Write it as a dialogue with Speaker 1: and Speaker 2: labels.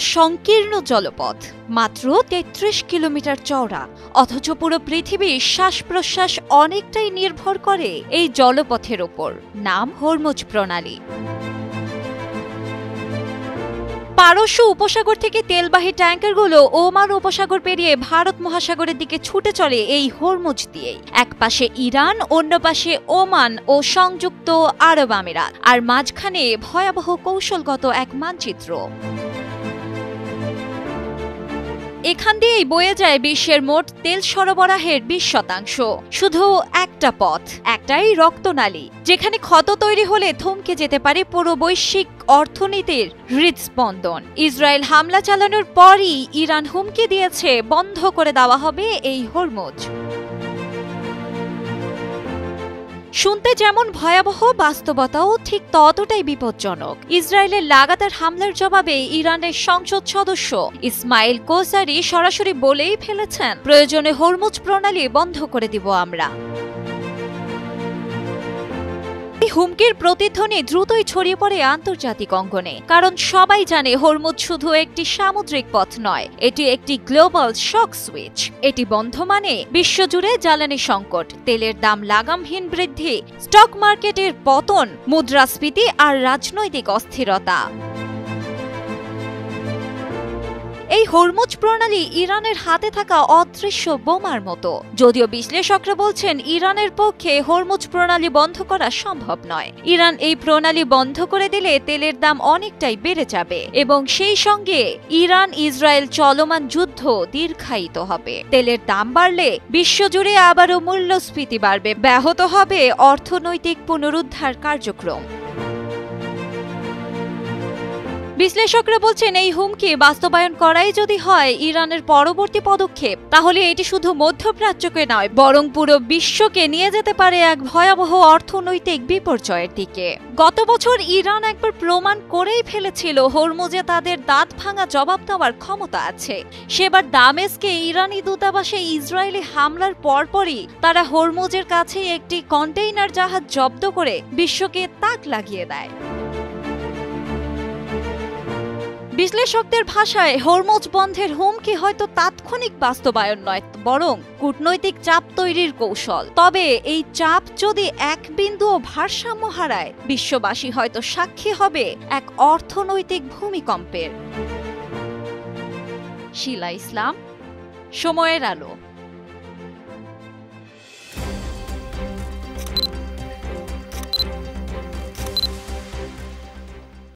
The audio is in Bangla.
Speaker 1: সংকীর্ণ জলপথ, মাত্র ৩৩ কিলোমিটার চওড়া, অথচ পুরো পৃথিবীর শ্বাস প্রশ্বাস অনেকটাই নির্ভর করে এই জলপথের ওপর। নাম হরমুজ প্রণালী। পারস্য উপসাগর থেকে তেলবাহী ট্যাঙ্কারগুলো ওমান উপসাগর পেরিয়ে ভারত মহাসাগরের দিকে ছুটে চলে এই হরমুজ দিয়েই। এক পাশে ইরান, অন্য পাশে ওমান ও সংযুক্ত আরব আমিরাত, আর মাঝখানে ভয়াবহ কৌশলগত এক মানচিত্র। এখান দিয়েই বয়ে যায় বিশ্বের মোট তেল সরবরাহের ২০%। শুধু একটা পথ, একটাই রক্তনালী, যেখানে ক্ষত তৈরি হলে থমকে যেতে পারে পুরো বৈশ্বিক অর্থনীতির হৃদস্পন্দন। ইসরায়েল হামলা চালানোর পরই ইরান হুমকি দিয়েছে বন্ধ করে দেওয়া হবে এই হরমুজ। শুনতে যেমন ভয়াবহ, বাস্তবতাও ঠিক ততটাই বিপজ্জনক। ইসরায়েলের লাগাতার হামলার জবাবে ইরানের সংসদ সদস্য ইসমাইল কোসারি সরাসরি বলেই ফেলেছেন, প্রয়োজনে হরমুজ প্রণালী বন্ধ করে দিব আমরা। এই হুমকির প্রতিধ্বনি দ্রুতই ছড়িয়ে পড়ে আন্তর্জাতিক অঙ্গনে, কারণ সবাই জানে হরমুজ শুধু একটি সামুদ্রিক পথ নয়, এটি একটি গ্লোবাল শক সুইচ। এটি বন্ধ মানে বিশ্বজুড়ে জ্বালানি সংকট, তেলের দাম লাগামহীন বৃদ্ধি, স্টক মার্কেটের পতন, মুদ্রাস্ফীতি আর রাজনৈতিক অস্থিরতা। এই হরমুজ প্রণালী ইরানের হাতে থাকা অদৃশ্য বোমার মতো। যদিও বিশ্লেষকরা বলছেন ইরানের পক্ষে হরমুজ প্রণালী বন্ধ করা সম্ভব নয়। ইরান এই প্রণালী বন্ধ করে দিলে তেলের দাম অনেকটাই বেড়ে যাবে এবং সেই সঙ্গে ইরান ইসরায়েল চলমান যুদ্ধ দীর্ঘায়িত হবে। তেলের দাম বাড়লে বিশ্বজুড়ে আবারও মূল্যস্ফীতি বাড়বে, ব্যাহত হবে অর্থনৈতিক পুনরুদ্ধার কার্যক্রম। বিশ্লেষকরা বলছেন, এই হুমকি বাস্তবায়ন করাই যদি হয় ইরানের পরবর্তী পদক্ষেপ, তাহলে এটি শুধু মধ্যপ্রাচ্যকে নয়, বরং পুরো বিশ্বকে নিয়ে যেতে পারে এক ভয়াবহ অর্থনৈতিক বিপর্যয়ের দিকে। গত বছর ইরান একবার প্রমাণ করেই ফেলেছিল হরমুজে তাদের দাঁত ভাঙা জবাব দেওয়ার ক্ষমতা আছে। সেবার দামেস্কে ইরানি দূতাবাসে ইসরায়েলি হামলার পরপরই তারা হরমুজের কাছে একটি কন্টেইনার জাহাজ জব্দ করে বিশ্বকে তাক লাগিয়ে দেয়। বিশ্লেষকদের ভাষায় হরমুজ বন্ধের হুমকি হয়তো তাৎক্ষণিক বাস্তবায়ন নয়, বরং কূটনৈতিক চাপ তৈরির কৌশল। তবে এই চাপ যদি এক বিন্দুও ভারসাম্য হারায়, বিশ্ববাসী হয়তো সাক্ষী হবে এক অর্থনৈতিক ভূমিকম্পের। শিলা ইসলাম, সময়ের আলো।